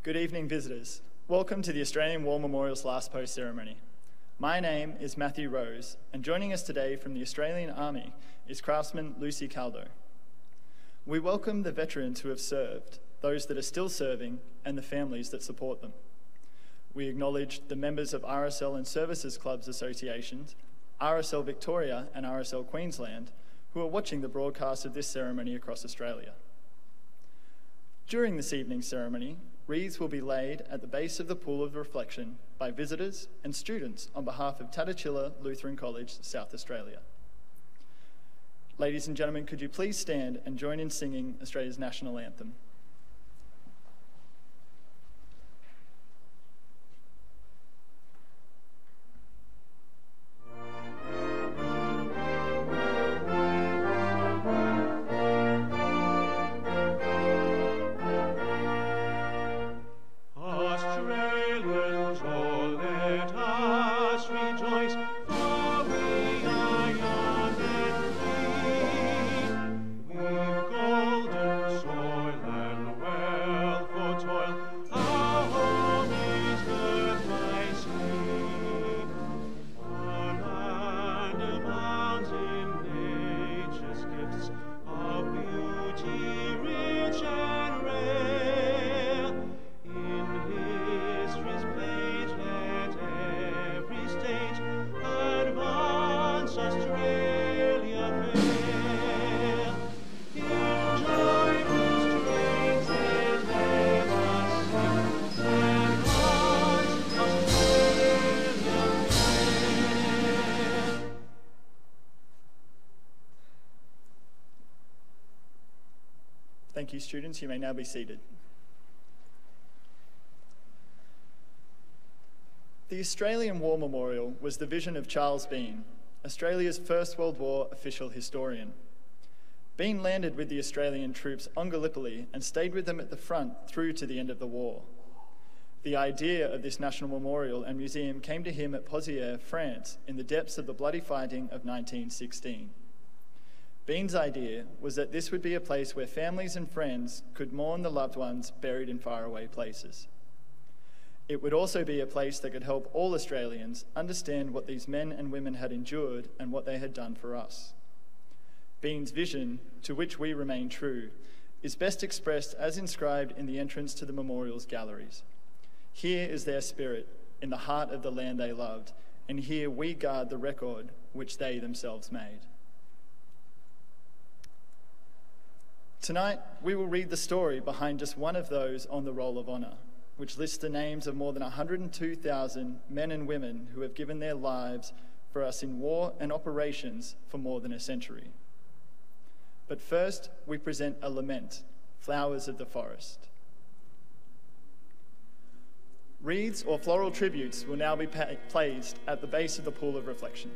Good evening, visitors. Welcome to the Australian War Memorial's Last Post ceremony. My name is Matthew Rose, and joining us today from the Australian Army is Craftsman Lucy Caldo. We welcome the veterans who have served, those that are still serving, and the families that support them. We acknowledge the members of RSL and Services Clubs Associations, RSL Victoria and RSL Queensland, who are watching the broadcast of this ceremony across Australia. During this evening's ceremony, wreaths will be laid at the base of the Pool of Reflection by visitors and students on behalf of Tatachilla Lutheran College, South Australia. Ladies and gentlemen, could you please stand and join in singing Australia's national anthem? Thank you, students. You may now be seated. The Australian War Memorial was the vision of Charles Bean, Australia's First World War official historian. Bean landed with the Australian troops on Gallipoli and stayed with them at the front through to the end of the war. The idea of this national memorial and museum came to him at Pozières, France, in the depths of the bloody fighting of 1916. Bean's idea was that this would be a place where families and friends could mourn the loved ones buried in faraway places. It would also be a place that could help all Australians understand what these men and women had endured and what they had done for us. Bean's vision, to which we remain true, is best expressed as inscribed in the entrance to the memorial's galleries. Here is their spirit, in the heart of the land they loved, and here we guard the record which they themselves made. Tonight, we will read the story behind just one of those on the Roll of Honour, which lists the names of more than 102,000 men and women who have given their lives for us in war and operations for more than a century. But first, we present a lament, Flowers of the Forest. Wreaths or floral tributes will now be placed at the base of the Pool of Reflection.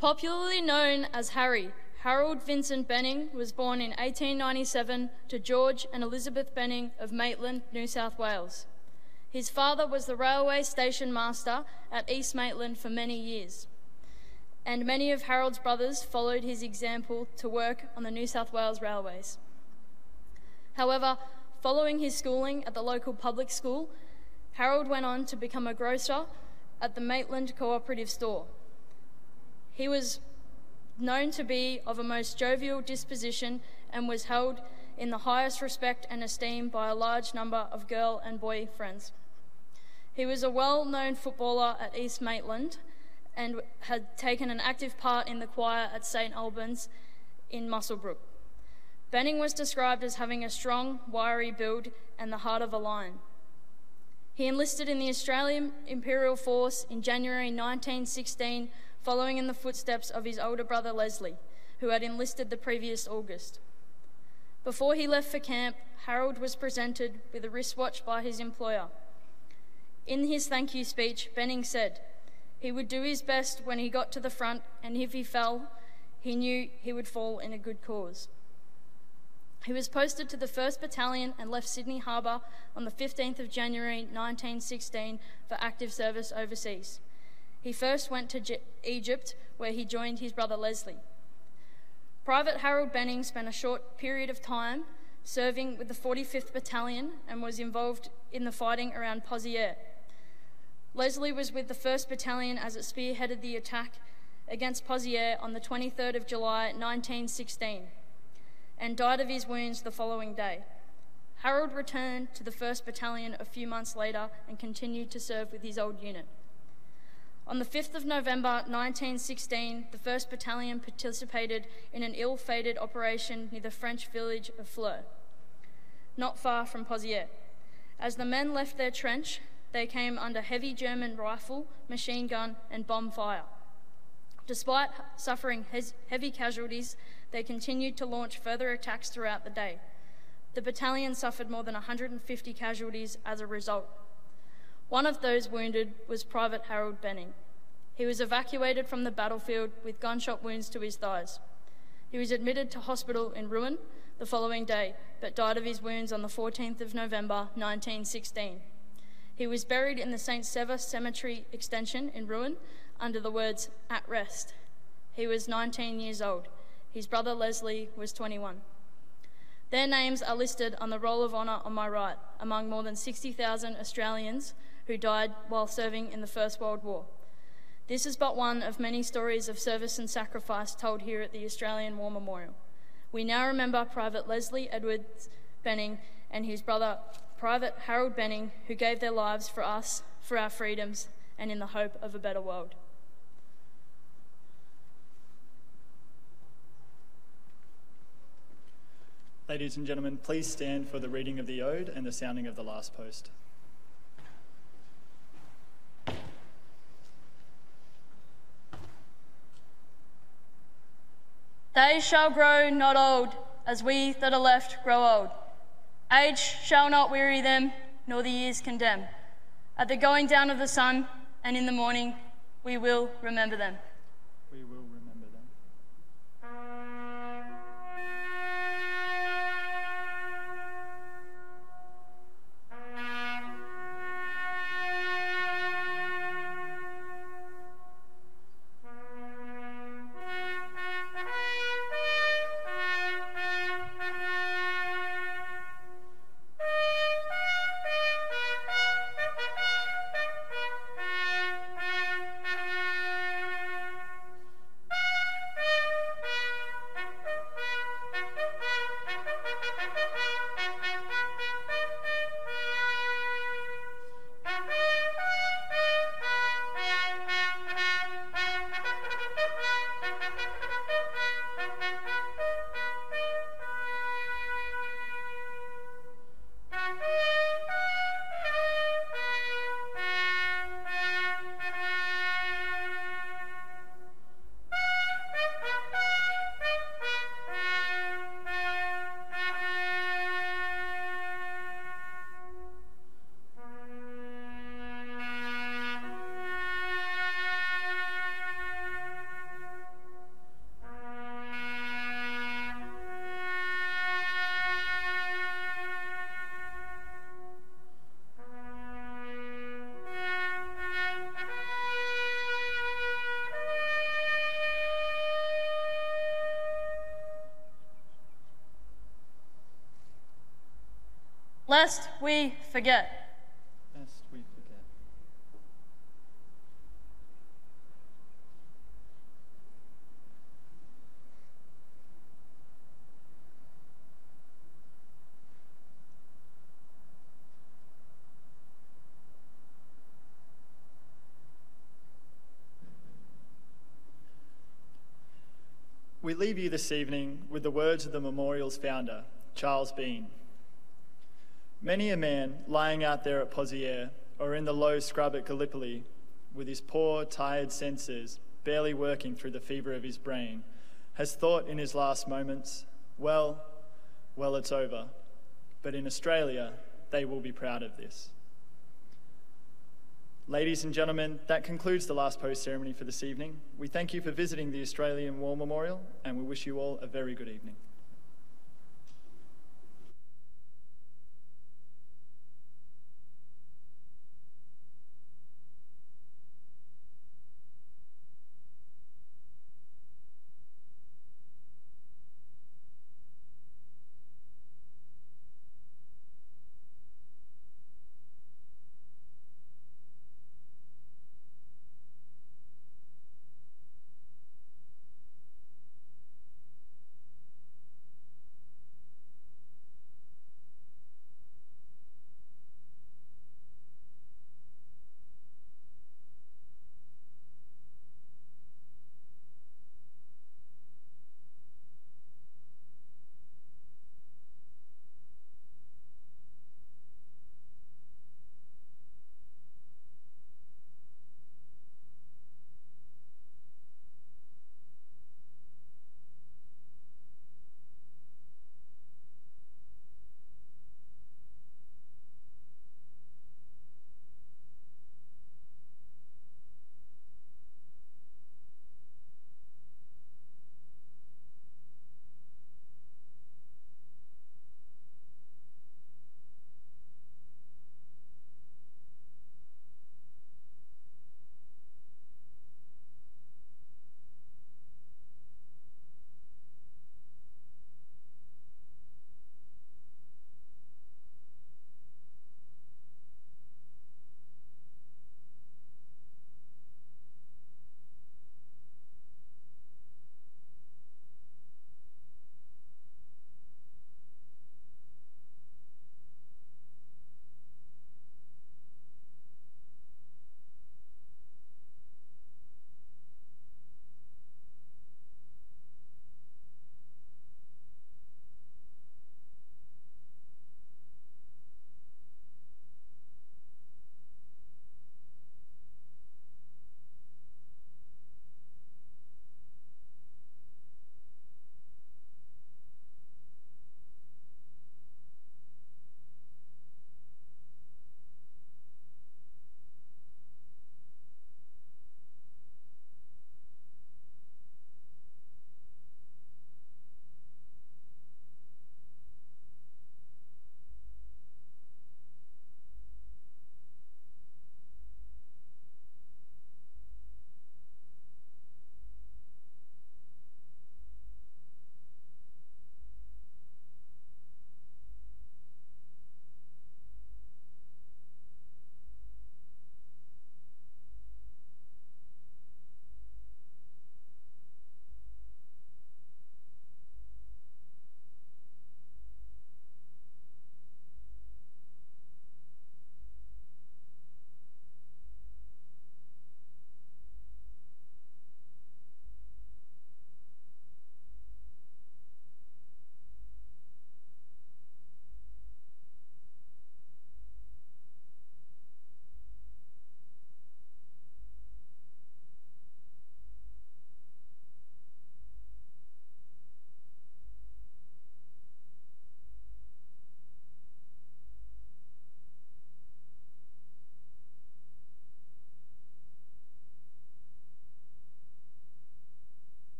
Popularly known as Harry, Harold Vincent Benning was born in 1897 to George and Elizabeth Benning of Maitland, New South Wales. His father was the railway station master at East Maitland for many years. and many of Harold's brothers followed his example to work on the New South Wales railways. However, following his schooling at the local public school, Harold went on to become a grocer at the Maitland Cooperative Store. He was known to be of a most jovial disposition and was held in the highest respect and esteem by a large number of girl and boy friends. He was a well-known footballer at East Maitland and had taken an active part in the choir at St Albans in Muswellbrook. Benning was described as having a strong, wiry build and the heart of a lion. He enlisted in the Australian Imperial Force in January 1916, following in the footsteps of his older brother Leslie, who had enlisted the previous August. Before he left for camp, Harold was presented with a wristwatch by his employer. In his thank you speech, Benning said he would do his best when he got to the front, and if he fell, he knew he would fall in a good cause. He was posted to the 1st Battalion and left Sydney Harbour on the 15th of January 1916 for active service overseas. He first went to Egypt, where he joined his brother Leslie. Private Harold Benning spent a short period of time serving with the 45th Battalion and was involved in the fighting around Pozières. Leslie was with the 1st Battalion as it spearheaded the attack against Pozières on the 23rd of July 1916 and died of his wounds the following day. Harold returned to the 1st Battalion a few months later and continued to serve with his old unit. On the 5th of November 1916, the 1st Battalion participated in an ill-fated operation near the French village of Fleur, not far from Pozières. As the men left their trench, they came under heavy German rifle, machine gun and bomb fire. Despite suffering heavy casualties, they continued to launch further attacks throughout the day. The battalion suffered more than 150 casualties as a result. One of those wounded was Private Harold Benning. He was evacuated from the battlefield with gunshot wounds to his thighs. He was admitted to hospital in Rouen the following day, but died of his wounds on the 14th of November 1916. He was buried in the St. Sever Cemetery Extension in Rouen under the words, "At rest." He was 19 years old. His brother Leslie was 21. Their names are listed on the Roll of Honour on my right, among more than 60,000 Australians who died while serving in the First World War. This is but one of many stories of service and sacrifice told here at the Australian War Memorial. We now remember Private Leslie Edwards Benning and his brother Private Harold Benning, who gave their lives for us, for our freedoms, and in the hope of a better world. Ladies and gentlemen, please stand for the reading of the Ode and the sounding of the last post. Days shall grow not old, as we that are left grow old. Age shall not weary them, nor the years condemn. At the going down of the sun, and in the morning, we will remember them. We will remember them. lest we forget. Lest we forget. We leave you this evening with the words of the memorial's founder, Charles Bean. Many a man lying out there at Pozières or in the low scrub at Gallipoli, with his poor, tired senses barely working through the fever of his brain, has thought in his last moments, well, it's over. But in Australia, they will be proud of this. Ladies and gentlemen, that concludes the last post ceremony for this evening. We thank you for visiting the Australian War Memorial, and we wish you all a very good evening.